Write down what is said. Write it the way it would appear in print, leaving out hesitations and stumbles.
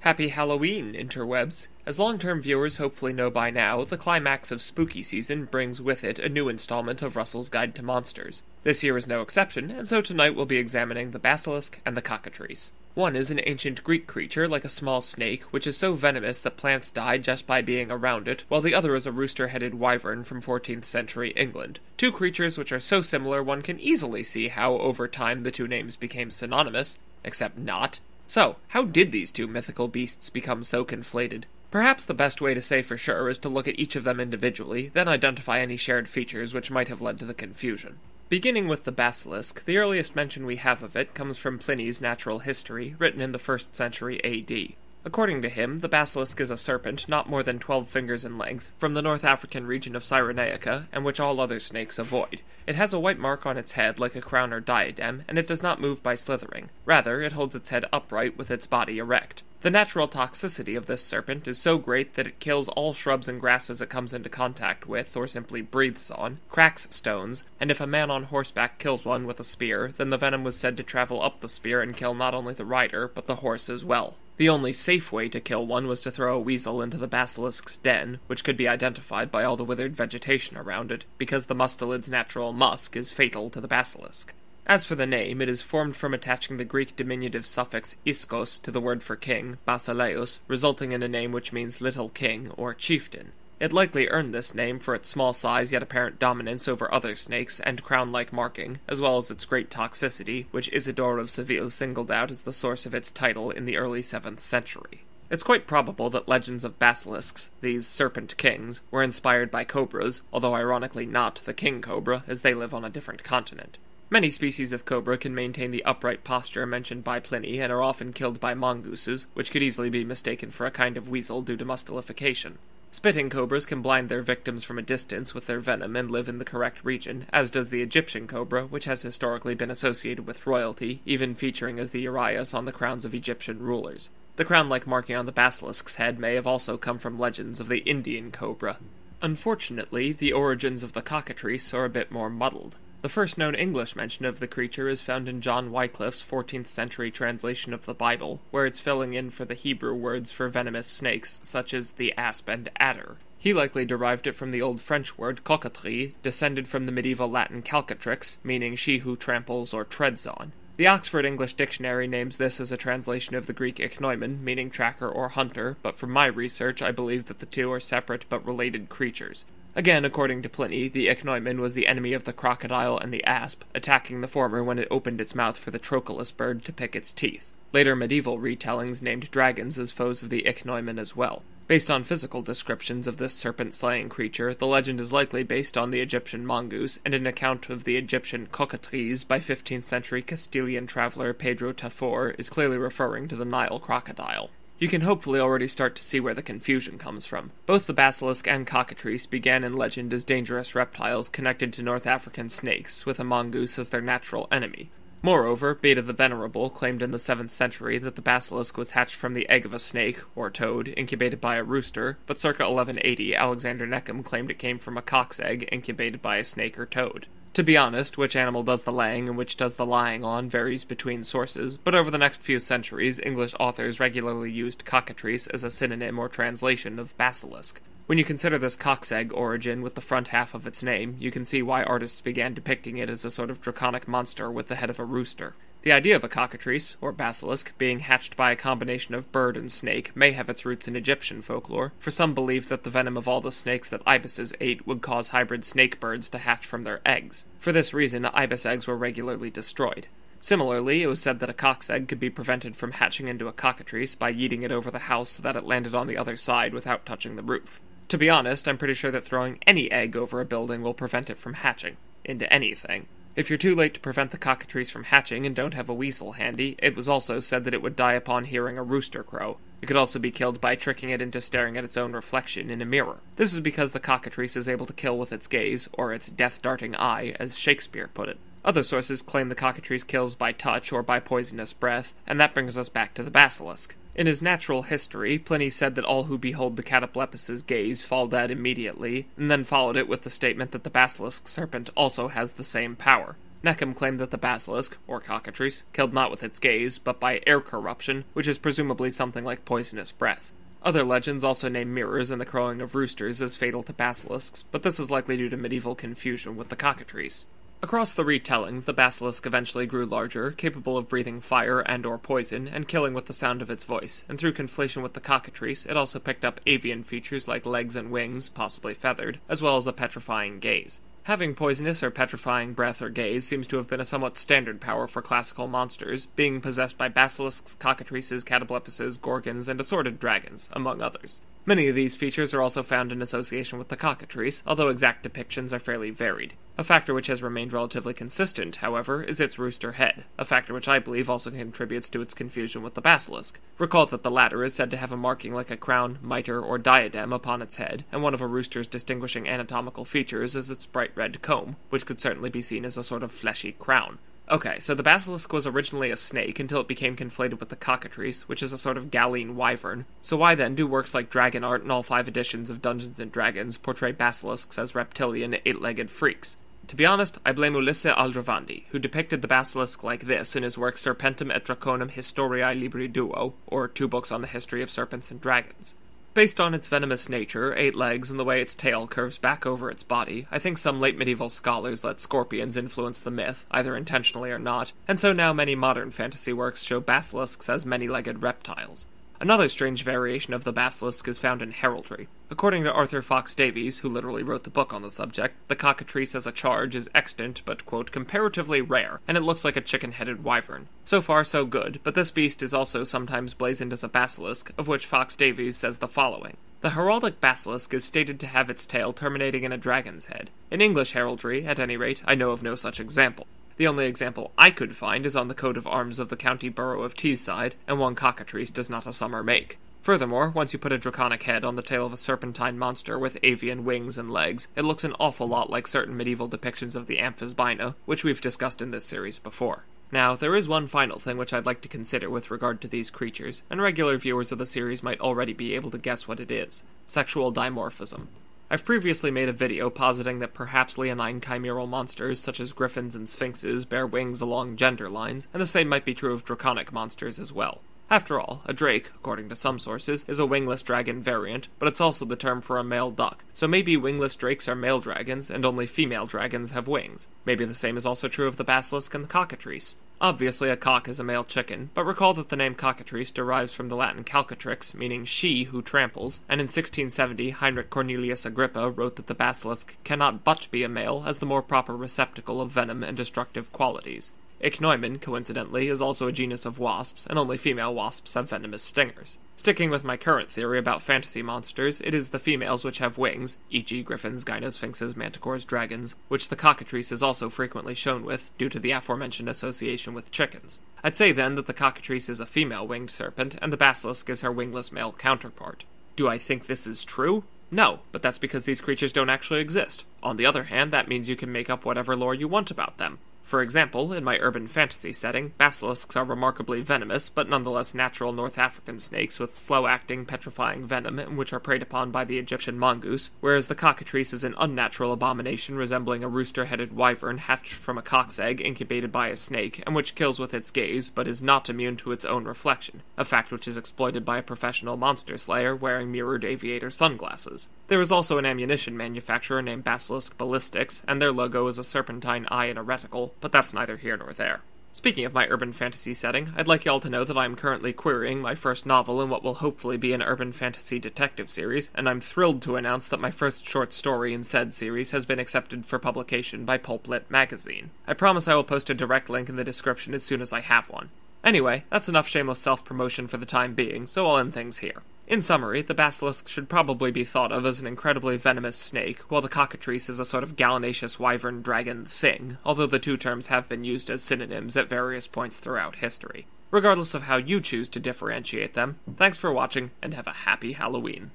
Happy Halloween, interwebs! As long-term viewers hopefully know by now, the climax of spooky season brings with it a new installment of Russell's Guide to Monsters. This year is no exception, and so tonight we'll be examining the Basilisk and the Cockatrice. One is an ancient Greek creature like a small snake, which is so venomous that plants die just by being around it, while the other is a rooster-headed wyvern from 14th century England. Two creatures which are so similar one can easily see how, over time, the two names became synonymous, except not. So, how did these two mythical beasts become so conflated? Perhaps the best way to say for sure is to look at each of them individually, then identify any shared features which might have led to the confusion. Beginning with the basilisk, the earliest mention we have of it comes from Pliny's Natural History, written in the 1st century AD. According to him, the basilisk is a serpent not more than 12 fingers in length, from the North African region of Cyrenaica, and which all other snakes avoid. It has a white mark on its head like a crown or diadem, and it does not move by slithering. Rather, it holds its head upright with its body erect. The natural toxicity of this serpent is so great that it kills all shrubs and grasses it comes into contact with, or simply breathes on, cracks stones, and if a man on horseback kills one with a spear, then the venom was said to travel up the spear and kill not only the rider, but the horse as well. The only safe way to kill one was to throw a weasel into the basilisk's den, which could be identified by all the withered vegetation around it, because the mustelid's natural musk is fatal to the basilisk. As for the name, it is formed from attaching the Greek diminutive suffix iskos to the word for king, basileus, resulting in a name which means little king or chieftain. It likely earned this name for its small size yet apparent dominance over other snakes and crown-like marking, as well as its great toxicity, which Isidore of Seville singled out as the source of its title in the early 7th century. It's quite probable that legends of basilisks, these serpent kings, were inspired by cobras, although ironically not the king cobra, as they live on a different continent. Many species of cobra can maintain the upright posture mentioned by Pliny and are often killed by mongooses, which could easily be mistaken for a kind of weasel due to mustelification. Spitting cobras can blind their victims from a distance with their venom and live in the correct region, as does the Egyptian cobra, which has historically been associated with royalty, even featuring as the uraeus on the crowns of Egyptian rulers. The crown-like marking on the basilisk's head may have also come from legends of the Indian cobra. Unfortunately, the origins of the cockatrice are a bit more muddled. The first known English mention of the creature is found in John Wycliffe's 14th century translation of the Bible, where it's filling in for the Hebrew words for venomous snakes, such as the asp and adder. He likely derived it from the Old French word cockatrice, descended from the medieval Latin calcatrix, meaning she who tramples or treads on. The Oxford English Dictionary names this as a translation of the Greek ichnoimen, meaning tracker or hunter, but from my research I believe that the two are separate but related creatures. Again, according to Pliny, the ichnoimen was the enemy of the crocodile and the asp, attacking the former when it opened its mouth for the trochilus bird to pick its teeth. Later medieval retellings named dragons as foes of the ichnoimen as well. Based on physical descriptions of this serpent-slaying creature, the legend is likely based on the Egyptian mongoose and an account of the Egyptian cockatrice by 15th century Castilian traveler Pedro Tafor is clearly referring to the Nile crocodile. You can hopefully already start to see where the confusion comes from. Both the basilisk and cockatrice began in legend as dangerous reptiles connected to North African snakes, with a mongoose as their natural enemy. Moreover, Beda the Venerable claimed in the 7th century that the basilisk was hatched from the egg of a snake, or toad, incubated by a rooster, but circa 1180 Alexander Neckham claimed it came from a cock's egg incubated by a snake or toad. To be honest, which animal does the laying and which does the lying on varies between sources, but over the next few centuries, English authors regularly used cockatrice as a synonym or translation of basilisk. When you consider this cock's egg origin with the front half of its name, you can see why artists began depicting it as a sort of draconic monster with the head of a rooster. The idea of a cockatrice, or basilisk, being hatched by a combination of bird and snake may have its roots in Egyptian folklore, for some believed that the venom of all the snakes that ibises ate would cause hybrid snake birds to hatch from their eggs. For this reason, ibis eggs were regularly destroyed. Similarly, it was said that a cock's egg could be prevented from hatching into a cockatrice by yeeting it over the house so that it landed on the other side without touching the roof. To be honest, I'm pretty sure that throwing any egg over a building will prevent it from hatching into anything. If you're too late to prevent the cockatrice from hatching and don't have a weasel handy, it was also said that it would die upon hearing a rooster crow. It could also be killed by tricking it into staring at its own reflection in a mirror. This is because the cockatrice is able to kill with its gaze, or its death-darting eye, as Shakespeare put it. Other sources claim the cockatrice kills by touch or by poisonous breath, and that brings us back to the basilisk. In his Natural History, Pliny said that all who behold the cataplepus's gaze fall dead immediately, and then followed it with the statement that the basilisk serpent also has the same power. Neckham claimed that the basilisk, or cockatrice, killed not with its gaze, but by air corruption, which is presumably something like poisonous breath. Other legends also name mirrors and the crowing of roosters as fatal to basilisks, but this is likely due to medieval confusion with the cockatrice. Across the retellings, the basilisk eventually grew larger, capable of breathing fire and/or poison, and killing with the sound of its voice, and through conflation with the cockatrice, it also picked up avian features like legs and wings, possibly feathered, as well as a petrifying gaze. Having poisonous or petrifying breath or gaze seems to have been a somewhat standard power for classical monsters, being possessed by basilisks, cockatrices, cataplepuses, gorgons, and assorted dragons, among others. Many of these features are also found in association with the cockatrice, although exact depictions are fairly varied. A factor which has remained relatively consistent, however, is its rooster head, a factor which I believe also contributes to its confusion with the basilisk. Recall that the latter is said to have a marking like a crown, mitre, or diadem upon its head, and one of a rooster's distinguishing anatomical features is its bright red comb, which could certainly be seen as a sort of fleshy crown. Okay, so the basilisk was originally a snake until it became conflated with the cockatrice, which is a sort of Galline wyvern. So why then do works like Dragon Art and all 5 editions of Dungeons & Dragons portray basilisks as reptilian, 8-legged freaks? To be honest, I blame Ulisse Aldrovandi, who depicted the basilisk like this in his work Serpentum et Draconum Historiae Libri Duo, or 2 books on the history of serpents and dragons. Based on its venomous nature, 8 legs, and the way its tail curves back over its body, I think some late medieval scholars let scorpions influence the myth, either intentionally or not, and so now many modern fantasy works show basilisks as many-legged reptiles. Another strange variation of the basilisk is found in heraldry. According to Arthur Fox Davies, who literally wrote the book on the subject, the cockatrice as a charge is extant but, quote, comparatively rare, and it looks like a chicken-headed wyvern. So far, so good, but this beast is also sometimes blazoned as a basilisk, of which Fox Davies says the following. The heraldic basilisk is stated to have its tail terminating in a dragon's head. In English heraldry, at any rate, I know of no such example. The only example I could find is on the coat of arms of the county borough of Teesside, and one cockatrice does not a summer make. Furthermore, once you put a draconic head on the tail of a serpentine monster with avian wings and legs, it looks an awful lot like certain medieval depictions of the amphisbaena, which we've discussed in this series before. Now, there is one final thing which I'd like to consider with regard to these creatures, and regular viewers of the series might already be able to guess what it is: sexual dimorphism. I've previously made a video positing that perhaps leonine chimeral monsters such as griffins and sphinxes bear wings along gender lines, and the same might be true of draconic monsters as well. After all, a drake, according to some sources, is a wingless dragon variant, but it's also the term for a male duck, so maybe wingless drakes are male dragons and only female dragons have wings. Maybe the same is also true of the basilisk and the cockatrice. Obviously, a cock is a male chicken, but recall that the name cockatrice derives from the Latin calcatrix, meaning she who tramples, and in 1670 Heinrich Cornelius Agrippa wrote that the basilisk cannot but be a male as the more proper receptacle of venom and destructive qualities. Ichneumon, coincidentally, is also a genus of wasps, and only female wasps have venomous stingers. Sticking with my current theory about fantasy monsters, it is the females which have wings, e.g. griffins, gynosphinxes, manticores, dragons, which the cockatrice is also frequently shown with, due to the aforementioned association with chickens. I'd say then that the cockatrice is a female winged serpent, and the basilisk is her wingless male counterpart. Do I think this is true? No, but that's because these creatures don't actually exist. On the other hand, that means you can make up whatever lore you want about them. For example, in my urban fantasy setting, basilisks are remarkably venomous, but nonetheless natural North African snakes with slow-acting, petrifying venom, which are preyed upon by the Egyptian mongoose, whereas the cockatrice is an unnatural abomination resembling a rooster-headed wyvern hatched from a cock's egg incubated by a snake, and which kills with its gaze, but is not immune to its own reflection, a fact which is exploited by a professional monster slayer wearing mirrored aviator sunglasses. There is also an ammunition manufacturer named Basilisk Ballistics, and their logo is a serpentine eye and a reticle, but that's neither here nor there. Speaking of my urban fantasy setting, I'd like y'all to know that I'm currently querying my first novel in what will hopefully be an urban fantasy detective series, and I'm thrilled to announce that my first short story in said series has been accepted for publication by Pulp Lit magazine. I promise I will post a direct link in the description as soon as I have one. Anyway, that's enough shameless self-promotion for the time being, so I'll end things here. In summary, the basilisk should probably be thought of as an incredibly venomous snake, while the cockatrice is a sort of gallinaceous wyvern dragon thing, although the two terms have been used as synonyms at various points throughout history. Regardless of how you choose to differentiate them, thanks for watching, and have a happy Halloween.